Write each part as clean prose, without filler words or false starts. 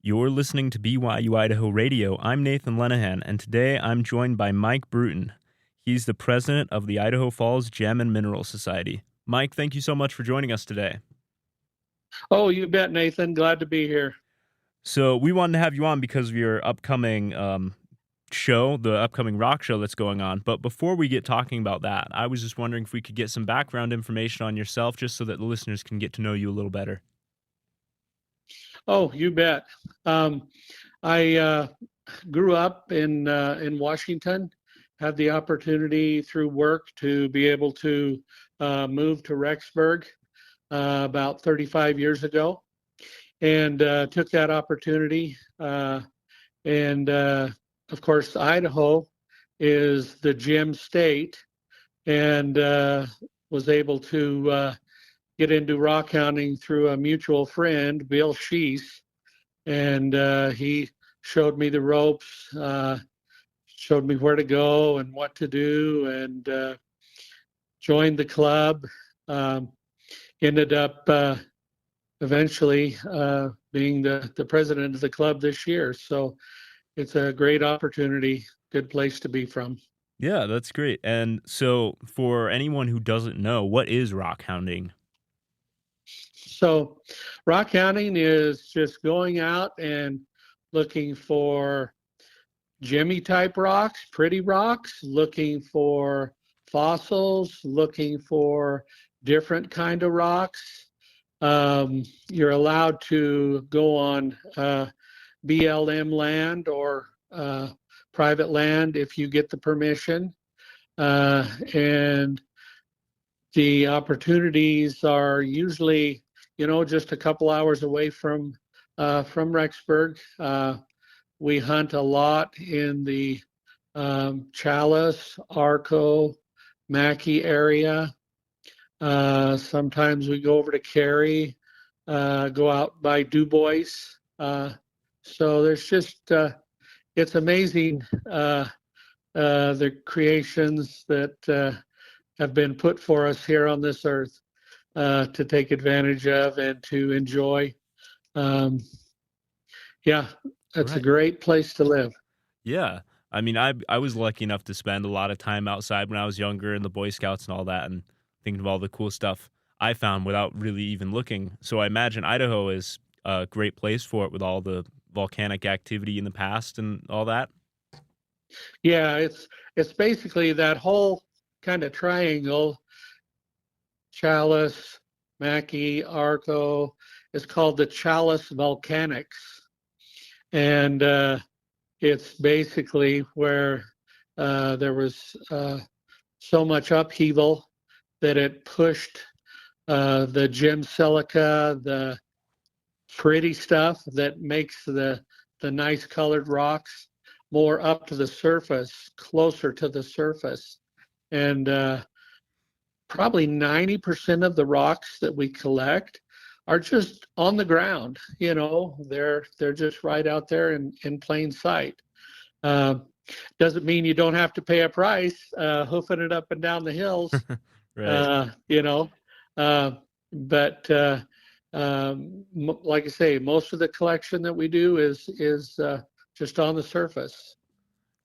You're listening to BYU-Idaho Radio. I'm Nathan Lenahan, and today I'm joined by Mike Bruton. He's the president of the Idaho Falls Gem and Mineral Society. Mike, thank you so much for joining us today. Oh, you bet, Nathan. Glad to be here. So we wanted to have you on because of your upcoming show, the upcoming rock show that's going on. But before we get talking about that, I was just wondering if we could get some background information on yourself just so that the listeners can get to know you a little better. Oh, you bet. I grew up in Washington, had the opportunity through work to be able to move to Rexburg about 35 years ago, and took that opportunity. And of course, Idaho is the gem state, and was able to get into rock hounding through a mutual friend, Bill Sheese, and he showed me the ropes, showed me where to go and what to do, and joined the club. Ended up eventually being the president of the club this year. So it's a great opportunity, good place to be from. Yeah, that's great. And so for anyone who doesn't know, what is rock hounding? So rock hounding is just going out and looking for gemmy type rocks, pretty rocks, looking for fossils, looking for different kind of rocks. You're allowed to go on BLM land or private land if you get the permission. And the opportunities are usually, just a couple hours away from Rexburg. We hunt a lot in the Chalice, Arco, Mackey area. Sometimes we go over to Cary, go out by Du Bois. So there's just, it's amazing the creations that have been put for us here on this earth to take advantage of and to enjoy. Yeah, it's a great place to live. Yeah. I mean, I was lucky enough to spend a lot of time outside when I was younger in the Boy Scouts and all that, and thinking of all the cool stuff I found without really even looking. So I imagine Idaho is a great place for it with all the volcanic activity in the past and all that. Yeah, it's basically that whole kind of triangle, Chalice, Mackey, Arco, is called the Chalice Volcanics. And it's basically where there was so much upheaval that it pushed the gem silica, the pretty stuff that makes the nice colored rocks, more up to the surface, closer to the surface. And probably 90% of the rocks that we collect are just on the ground. They're just right out there in plain sight. Doesn't mean you don't have to pay a price hoofing it up and down the hills. Right. But like I say, most of the collection that we do is just on the surface.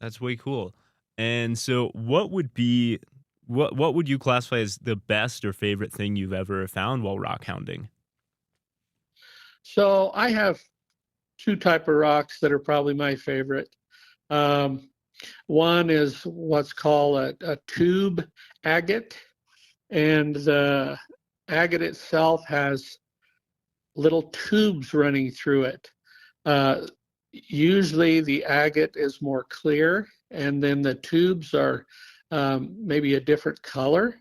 That's way cool. And so what would you classify as the best or favorite thing you've ever found while rock hounding? So I have two type of rocks that are probably my favorite. One is what's called a tube agate, and the agate itself has little tubes running through it. Usually the agate is more clear, and then the tubes are maybe a different color,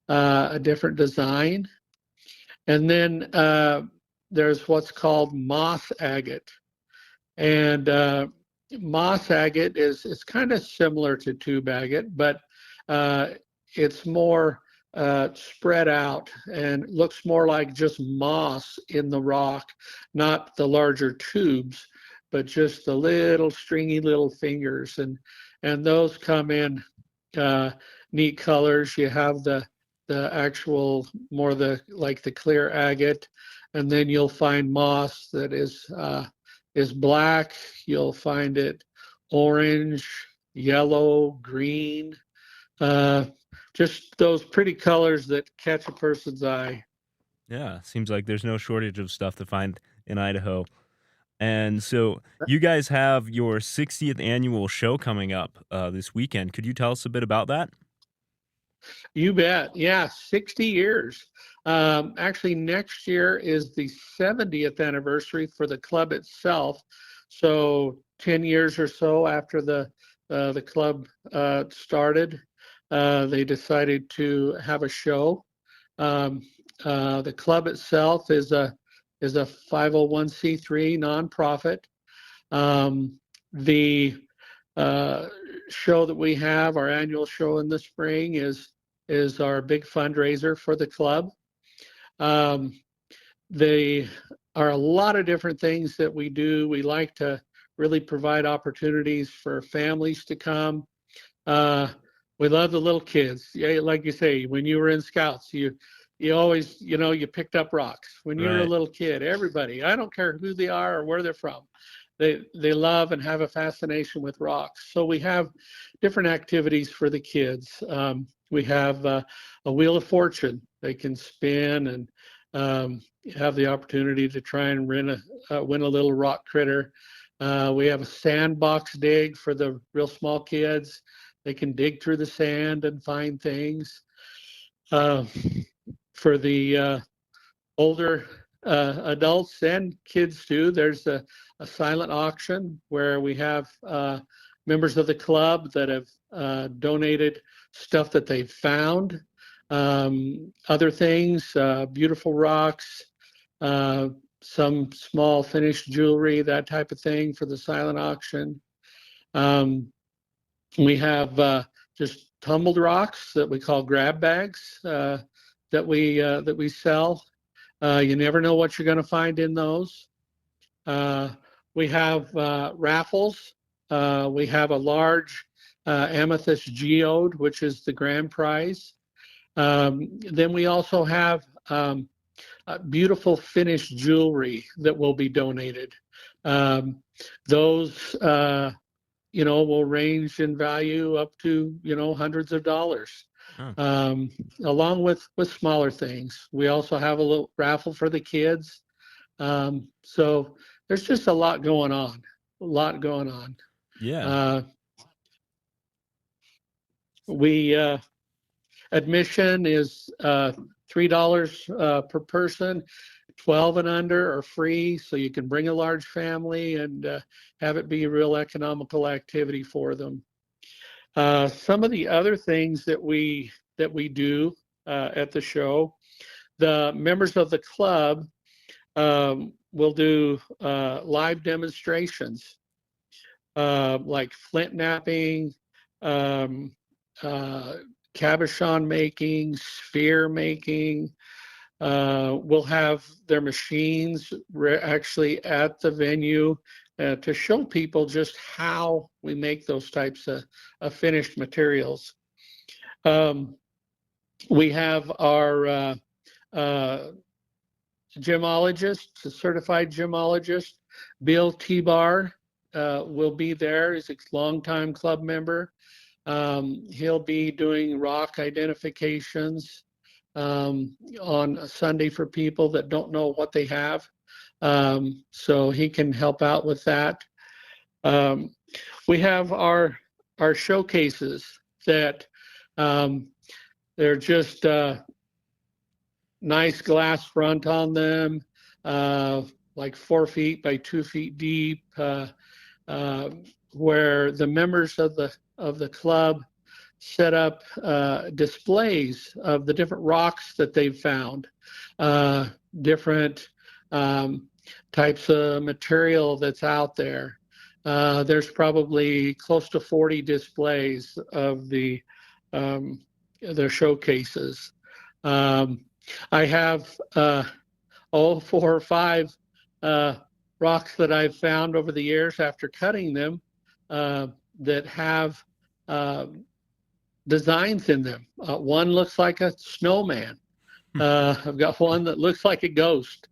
a different design. And then there's what's called moss agate. And moss agate is kind of similar to tube agate, but it's more spread out and looks more like just moss in the rock, not the larger tubes, but just the little stringy little fingers. And those come in neat colors. You have the actual more like the clear agate, and then you'll find moss that is is black. You'll find it orange, yellow, green, just those pretty colors that catch a person's eye. Yeah, seems like there's no shortage of stuff to find in Idaho. And so you guys have your 60th annual show coming up this weekend. Could you tell us a bit about that? You bet. Yeah, 60 years. Actually, next year is the 70th anniversary for the club itself. So 10 years or so after the club started, they decided to have a show. The club itself is a 501c3 nonprofit. The show that we have, our annual show in the spring, is our big fundraiser for the club. They are a lot of different things that we do. We like to really provide opportunities for families to come. We love the little kids. Yeah, like you say, when you were in Scouts, you always, you picked up rocks. When you were a Right. little kid, everybody, I don't care who they are or where they're from, they love and have a fascination with rocks. So we have different activities for the kids. We have a wheel of fortune they can spin and have the opportunity to try and win a little rock critter. We have a sandbox dig for the real small kids. They can dig through the sand and find things. For the older adults and kids too, there's a silent auction where we have members of the club that have donated stuff that they've found, other things, beautiful rocks, some small finished jewelry, that type of thing for the silent auction. We have just tumbled rocks that we call grab bags that we sell. You never know what you're going to find in those. We have raffles. We have a large amethyst geode, which is the grand prize. Then we also have beautiful finished jewelry that will be donated. Those will range in value up to hundreds of dollars. Oh. Along with smaller things. We also have a little raffle for the kids. So there's just a lot going on. Yeah. We admission is $3 per person. 12 and under are free, so you can bring a large family and have it be a real economical activity for them. Some of the other things that we do at the show, the members of the club will do live demonstrations like flint knapping, cabochon making, sphere making. We'll have their machines actually at the venue to show people just how we make those types of finished materials. We have our gemologist, a certified gemologist, Bill T-Bar will be there. He's a longtime club member. He'll be doing rock identifications on a Sunday for people that don't know what they have. So he can help out with that. We have our showcases that they're just nice glass front on them, like 4 feet by 2 feet deep, where the members of the club set up displays of the different rocks that they've found, different types of material that's out there. There's probably close to 40 displays of their showcases. I have 4 or 5 rocks that I've found over the years after cutting them that have designs in them. One looks like a snowman. I've got one that looks like a ghost.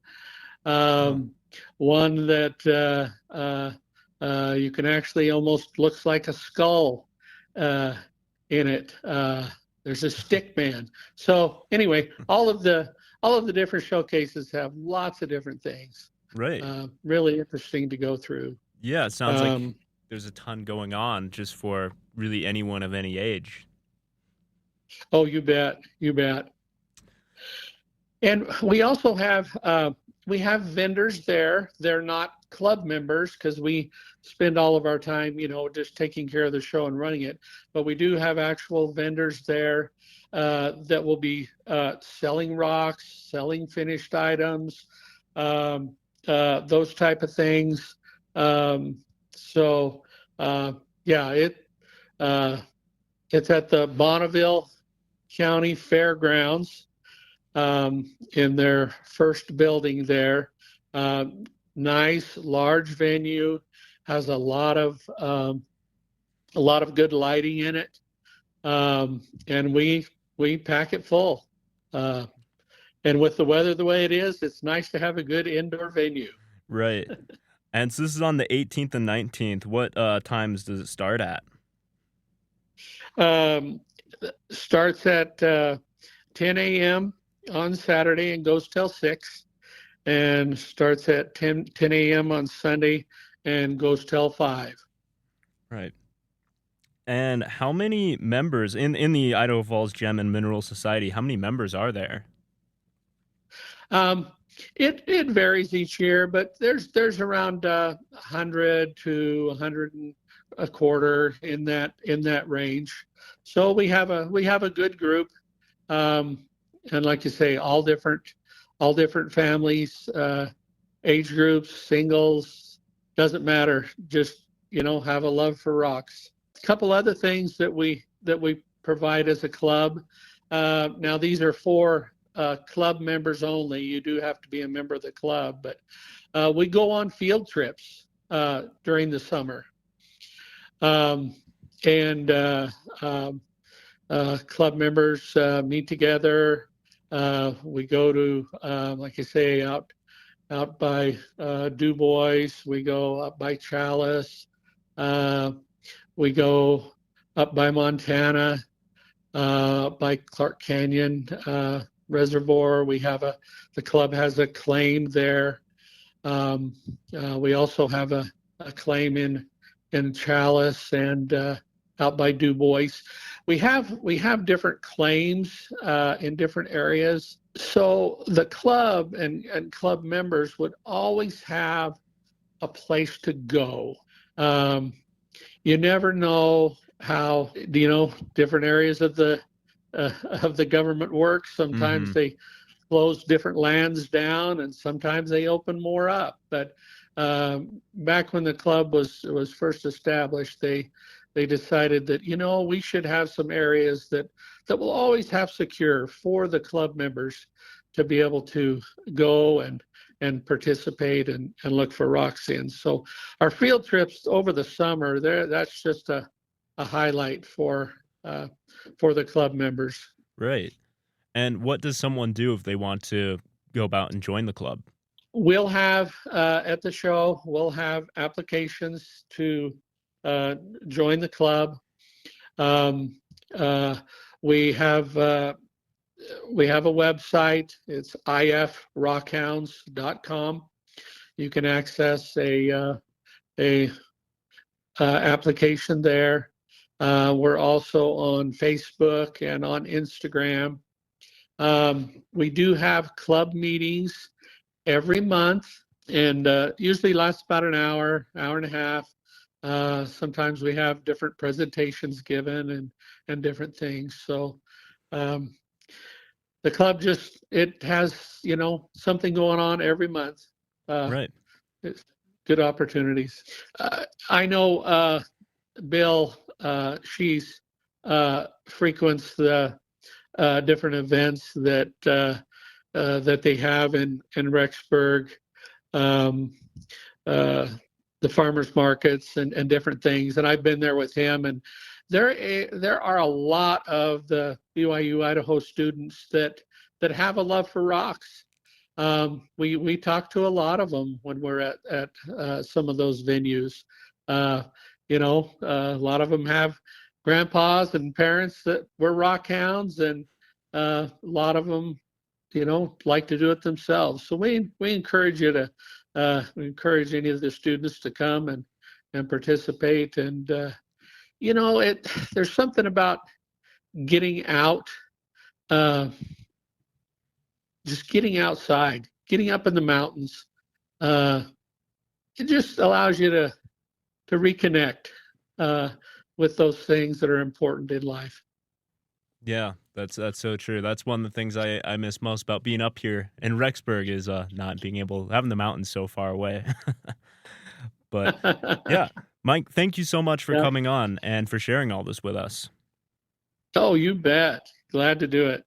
one that you can actually almost looks like a skull in it. There's a stick man. So anyway, all of the different showcases have lots of different things. Right. Really interesting to go through. Yeah, it sounds like there's a ton going on just for really anyone of any age. Oh, you bet, you bet. And we also have vendors there. They're not club members because we spend all of our time, just taking care of the show and running it. But we do have actual vendors there that will be selling rocks, selling finished items, those type of things. So yeah, it's at the Bonneville County Fairgrounds. In their first building there. Nice, large venue, has a lot of good lighting in it, and we pack it full. And with the weather the way it is, it's nice to have a good indoor venue. Right. And so this is on the 18th and 19th. What times does it start at? Starts at 10 a.m. on Saturday and goes till 6, and starts at 10 a.m. on Sunday and goes till 5. Right. And how many members in the Idaho Falls Gem and Mineral Society, how many members are there? It varies each year, but there's around 100 to 100 and a quarter in that range. So we have a good group. And like you say, all different families, age groups, singles, doesn't matter. Just, have a love for rocks. A couple other things that we provide as a club. Now these are for club members only. You do have to be a member of the club, but we go on field trips during the summer. Club members meet together. We go to, like I say, out by Du Bois. We go up by Chalice. We go up by Montana, by Clark Canyon Reservoir. The club has a claim there. We also have a claim in Chalice and out by Du Bois. We have different claims in different areas. So the club and club members would always have a place to go. You never know how different areas of the government work. Sometimes they close different lands down, and sometimes they open more up. But back when the club was first established, they decided that, we should have some areas that will always have secure for the club members to be able to go and participate and look for rocks in. So our field trips over the summer, that's just a highlight for the club members. Right. And what does someone do if they want to go about and join the club? We'll have, at the show, we'll have applications to join the club. We have a website. It's ifrockhounds.com. You can access a application there. We're also on Facebook and on Instagram. We do have club meetings every month, and usually lasts about an hour and a half. Sometimes we have different presentations given and different things. So the club it has, something going on every month. Right. It's good opportunities. I know Bill, she's frequents the different events that they have in Rexburg. The farmers markets and different things. And I've been there with him, and there are a lot of the BYU-Idaho students that have a love for rocks. We talk to a lot of them when we're at some of those venues. Uh, a lot of them have grandpas and parents that were rock hounds, and a lot of them, like to do it themselves. So we encourage you to we encourage any of the students to come and participate. And there's something about getting out, uh, just getting outside, getting up in the mountains. Uh, it just allows you to reconnect uh, with those things that are important in life. Yeah, that's so true. That's one of the things I miss most about being up here in Rexburg is not being able having the mountains so far away. But yeah, Mike, thank you so much for Yeah. coming on and for sharing all this with us. Oh, you bet. Glad to do it.